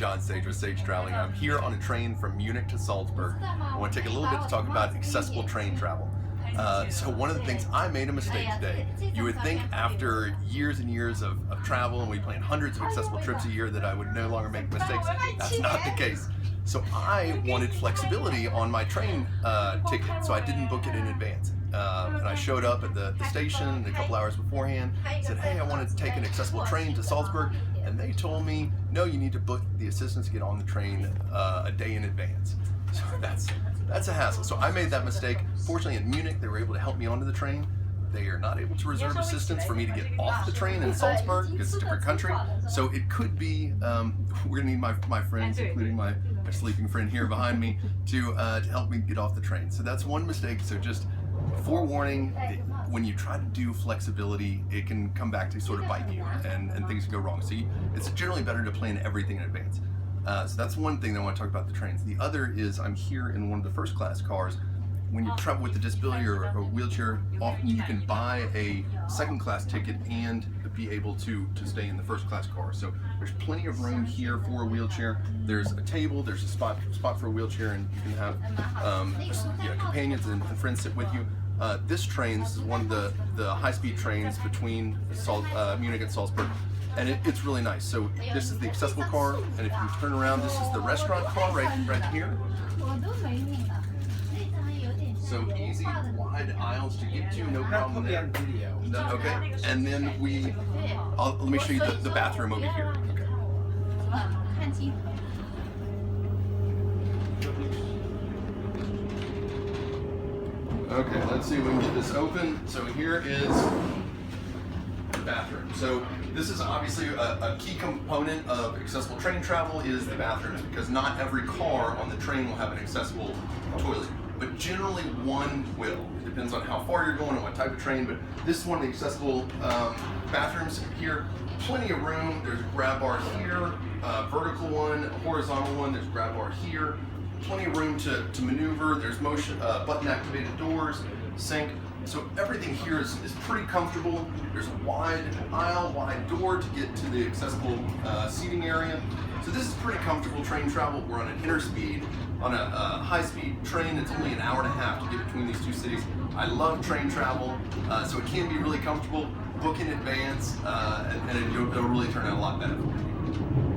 John Sage with Sage Traveling. I'm here on a train from Munich to Salzburg. I want to take a little bit to talk about accessible train travel. So one of the things, I made a mistake today. You would think after years and years of travel, and we plan hundreds of accessible trips a year, that I would no longer make mistakes. That's not the case. So I wanted flexibility on my train ticket, so I didn't book it in advance. And I showed up at the station a couple hours beforehand, said, hey, I wanted to take an accessible train to Salzburg, and they told me, no, you need to book the assistance to get on the train a day in advance. So that's a hassle. So I made that mistake. Fortunately, in Munich, they were able to help me onto the train. They are not able to reserve assistance for me to get off the train in Salzburg because it's a different country. So it could be, we're gonna need my friends, including my sleeping friend here behind me, to help me get off the train. So that's one mistake. So just forewarning, when you try to do flexibility, it can come back to sort of bite you, and things can go wrong. So it's generally better to plan everything in advance. So that's one thing that I want to talk about the trains. The other is I'm here in one of the first class cars. When you travel with a disability or a wheelchair, often you can buy a second class ticket and be able to stay in the first class car. So there's plenty of room here for a wheelchair. There's a table, there's a spot for a wheelchair, and you can have companions and friends sit with you. This train, this is one of the high-speed trains between Munich and Salzburg, and it's really nice. So this is the accessible car, and if you turn around, this is the restaurant car right here. So easy, wide aisles to get to, no problem there. Okay, and then let me show you the bathroom over here. Okay, let's see if we can get this open. So here is the bathroom. So this is obviously a key component of accessible train travel is the bathrooms, because not every car on the train will have an accessible toilet, but generally one will. It depends on how far you're going and what type of train, but this is one of the accessible bathrooms here. Plenty of room. There's a grab bar here, vertical one, a horizontal one. There's a grab bar here. Plenty of room to maneuver. There's motion button activated doors, sink. So everything here is pretty comfortable. There's a wide aisle, wide door to get to the accessible seating area. So this is pretty comfortable train travel. We're on an interspeed, on a high-speed train. It's only an hour and a half to get between these two cities. I love train travel, so it can be really comfortable. Book in advance, and it'll really turn out a lot better for you.